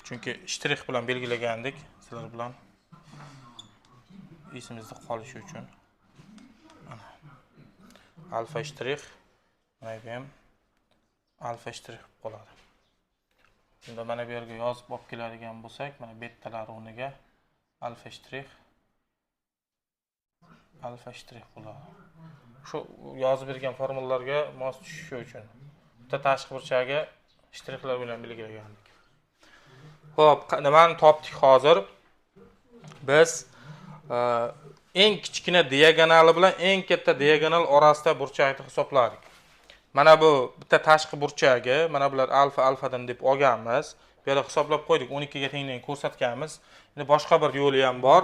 Chunki shtrix bilan belgilagandik sizlar bilan esimizda qolishi uchun. Alfa shtrix mana bu ham alfa shtrix bo'ladi. Bunda mana bu yerga yozib olib keladigan bo'lsak, mana bettalar o'rniga alfa shtrix bo'ladi. Shu yozib bergan formulalarga mos tushishi uchun bitta tashqi burchagi shtrixlar bilan belgilagandik. Xo'p, nimani topdik hozir? Biz eng kichkina diagonali bilan eng katta diagonal orasida burchakni hisobladik. Mana bu bitta tashqi burchagi, mana bular alfadan deb olganmiz. Bu yerda hisoblab qo'ydik, 12 ga tengligini ko'rsatganmiz. Endi boshqa bir yo'li ham bor.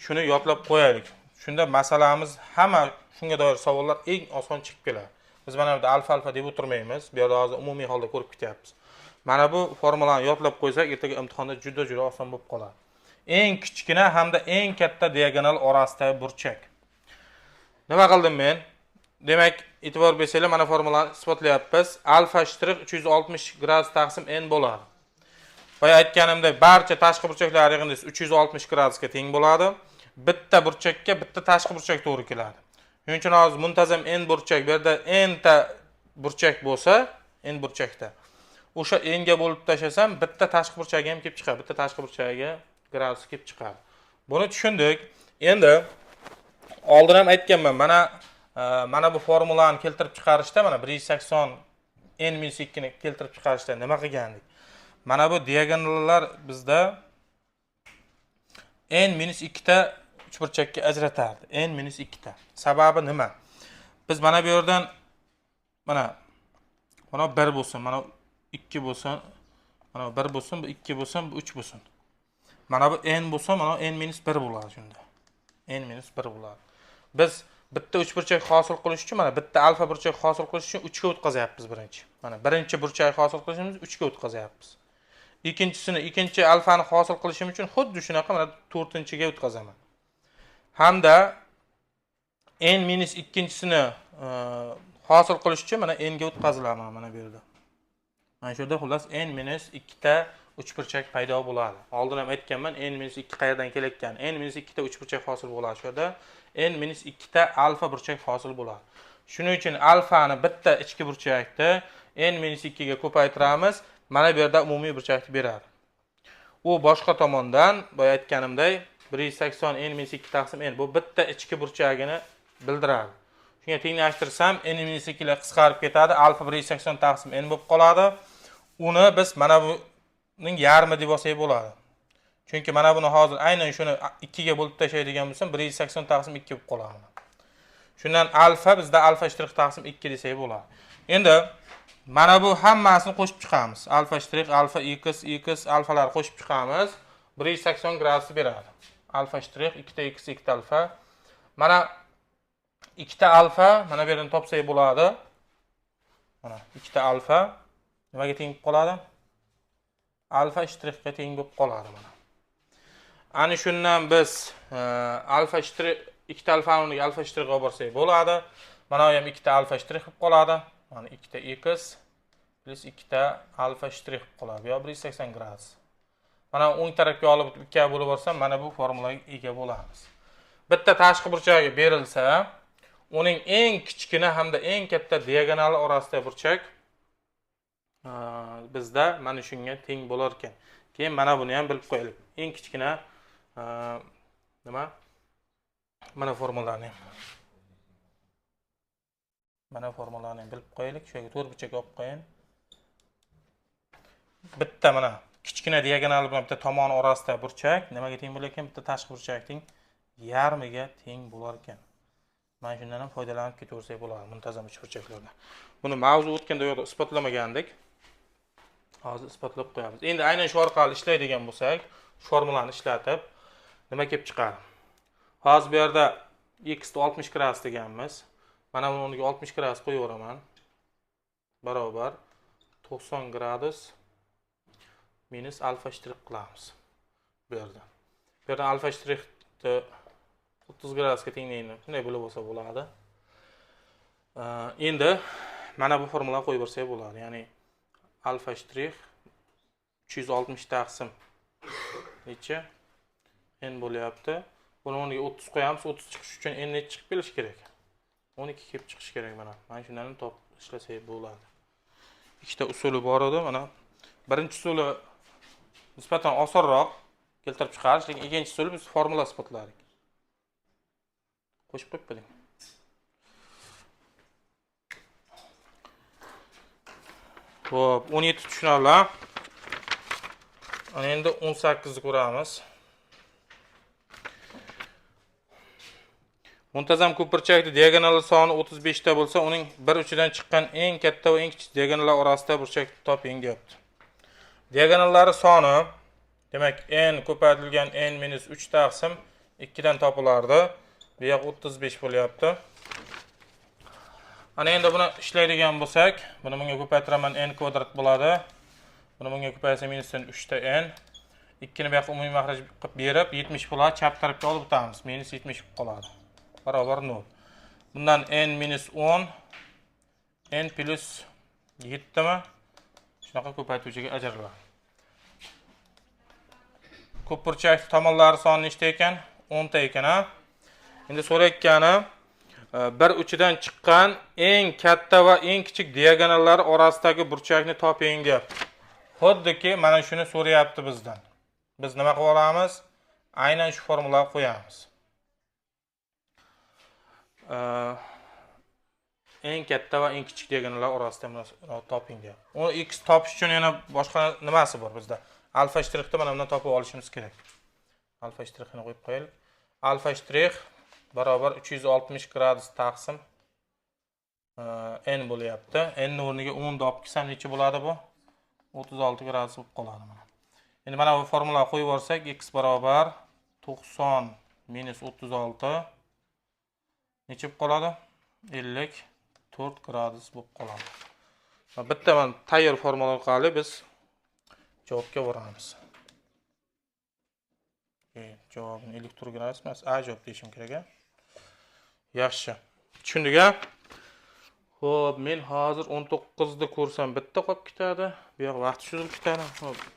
Shuni yodlab qo'yaylik. Shunda masalamiz hamma shunga doir savollar eng oson chiqib keladi. Biz mana bu alfa deb o'tirmaymiz. Bu yerda hozir umumiy holda ko'rib ketyapmiz. Mana bu formulani yodlab qo'ysak, ertaga imtihonda juda oson bo'lib qoladi. Eng kichkina hamda eng katta diagonal orasidagi burchak. Nima qildim men? Demak, e'tibor bersanglar, mana formulani isbotlayapmiz. Alfa shtrix 360 gradus taqsim n bo'ladi. Boya aytganimdek, barcha tashqi burchaklar yig'indisi 360 gradusga teng bo'ladi. Bitta burchakka bitta tashqi burchak to'g'ri keladi. Shuning uchun hozir muntazam n burchak, bu yerda n ta burchak bo'lsa, n burchakda o'sha n ga bo'lib tashlasam, bitta tashqi burchagi ham kelib chiqadi. Bitta tashqi burchagiga gradus kelib chiqadi. Buni tushundik. Endi oldin ham aytganman, mana bu formulani keltirib chiqarishda, mana 180 n-2 ni keltirib chiqarishda nima qilgandik? Mana bu diagonallar bizda n-2 ta uchburchakka ajratardi. n-2 ta. Sababi nima? Biz mana bu yerdan mana 1 bo'lsin, mana 2 bo'lsin, mana 1 bo'lsin, bu 2 bo'lsin, bu 3 bo'lsin. Mana bu n bo'lsa, mana n-1 bo'ladi shunda. n-1 bo'ladi. Biz bitta uchburchak hosil qilish uchun, mana bitta alfa burchak hosil qilish uchun 3 ga o'tkazayapmiz birinchi. Mana birinchi burchak hosil qilishimiz 3 ga o'tkazayapmiz. Ikkinchi alfani hosil qilishim uchun xuddi shunaqa mana 4-ga o'tkazaman. Hamda n-ikkinchisini hosil qilish uchun mana n ga o'tkaziladi mana bu yerda. Mana shu yerda xullas n-2 ta uchburchak paydo bo'ladi. Oldin ham aytganman, n-2 qayerdan kelayotgan. n-2 ta uchburchak hosil bo'ladi. Shu yerda n-2 ta alfa burchak hosil bo'ladi. Shuning uchun alfani bitta ichki burchakda n-2 ga ko'paytiramiz. Mana bu yerda umumiy burchakni beradi. U boshqa tomondan, boya aytganimdek, 180 n-2 taqsim n bu bitta ichki burchagini bildiradi. Shunga tenglashtirsam n-2 lar qisqarib ketadi, alfa 180 taqsim n bo'lib qoladi. Uni biz mana buning yarmi deb olsak bo'ladi. Chunki mana buni hozir aynan shuni 2 ga bo'lib tashlaydigan bo'lsam 180 taqsim 2 bo'lib qoladi. Shundan alfa bizda alfa shtrix taqsim 2 desak bo'ladi. Endi mana bu hammasini qo'shib chiqamiz. Alfa shtrix, alfa x alfalar qo'shib chiqamiz. 180 gradus beradi. Alfa shtrix 2 ta x 2 ta alfa. Mana 2 ta alfa mana bu yerdan topsak bo'ladi. Mana 2 ta alfa nimaga teng bo'lib qoladi? Alfa shtrixga teng bo'lib qoladi mana. Ana shundan biz alfa shtrix 2 ta alfani o'rniga alfa shtrixga olib borsak bo'ladi. Mana bu ham 2 ta alfa shtrix bo'lib qoladi. Mana 2 ta x plus 2 ta alfa shtrix bo'lib qoladi. Yo 180 gradus. Mana o'ng tarafga olib 2 ga bo'lib borsam, mana bu formulaga ega bo'lamiz. Bitta tashqi burchagi berilsa, uning eng kichkina hamda eng katta diagonali orasidagi burchak bizda mana shunga teng bo'lar ekan. Keyin mana buni ham bilib qo'yaylik. Eng kichkina nima? Mana formulani ham. Mana formulani bilib qo'yaylik. Shu yerga to'rt burchak olib qo'yin. Bitta mana kichkina diagonali bilan bitta tomoni orasida burchak nimaga teng bo'lar ekan? Bitta tashqi burchakning yarmiga teng bo'lar ekan. Mana shundan ham foydalanib ketaversak bo'ladi muntazam uchburchaklarda. Buni mavzu o'tganda yo'qda isbotlamagandik. Hozir isbotlab qo'yamiz. Endi aynan shu orqali ishlaydigan bo'lsak, shu formulani ishlatib nima kelib chiqadi? Hozir bu yerda x ni 60 gradus deganmiz. Mana buni o'rniga 60 gradus qo'yaveraman. Barobar 90 gradus minus alfa shtrix qilamiz. Bu yerda. Bu yerda alfa shtrixni 30 gradusga tenglaydi. Shunday bo'lib olsa bo'ladi. Endi mana bu formulani qo'yib bersak bo'ladi. Ya'ni alfa shtrix 360 taqsim necha n bo'lyapti. Buni o'rniga 30 qo'yamiz. 30 chiqish uchun n necha chiqib kelish kerak? 12 kelib chiqish kerak mana. Mana shundan top ishlasak bo'ladi. Ikkita usuli bor edi mana. Birinchi usuli nisbatan osonroq keltirib chiqarish, lekin ikkinchi usuli biz formula isbotladik. Qo'shib qo'yib qo'ying. Xo'p, 17 tushunarli. Ana endi 18 ni ko'ramiz. Muntazam ko'pirchakning diagonal soni 35 ta bo'lsa, uning bir uchidan chiqqan eng katta va eng kichik diagonallar orasida burchak toping deyapti. Diagonallari soni, demak n ko'paytirilgan n minus 3 taqsim 2 dan topilardi. Bu yoq 35 bo'lyapti. Ana endi buni ishlaydigan bo'lsak, buni bunga ko'paytiraman n kvadrat bo'ladi. Buni bunga ko'paysa minusdan 3 ta n. 2 ni bu yoqqa umumiy maxraj qilib berib 70 bo'ladi, chap tarafga olib o'tamiz. Minus 70 qoladi. Barobar 0. Bundan n minus 10 n plus 7 mi? Shunaqa ko'paytuvchiga ajraladi. Ko'pirchak tomonlari soni nechta ekan? 10 ta ekan, ha? Endi so'rayotgani bir uchidan chiqqan eng katta va eng kichik diagonallar orasidagi burchakni toping deyapti. Xuddiki mana shuni so'rayapti bizdan. Biz nima qilib olamiz? Aynan shu formulaga qo'yamiz. Eng katta va eng kichik diagonallar orasida toping deyapti. Uni x topish uchun yana boshqa nimasi bor bizda? Alfa shtrixni mana bundan topib olishimiz kerak. Alfa shtrixini qo'yib qo'yaylik. Alfa shtrix barobar 360 gradus taqsim n bo'lyapti. N o'rniga 10 ni olib kelsam necha bo'ladi bu? 36 gradus bo'lib qoladi mana. Endi mana bu formulaga qo'yib yuborsak, x barobar 90 minus 36 necha bo'lib qoladi? 54 gradus bo'lib qoladi. Bitta mana tayyor formula orqali biz javobga boramiz. Javobni 54 gradus emas, A javob deyishim kerak. Yaxshi. Tushundik-a? Xo'p, men hozir 19 ni ko'rsam bitta qolib ketadi. Bu yoq vaqt cho'zilib ketadi.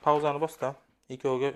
Pauzani bosda. Ikkoviga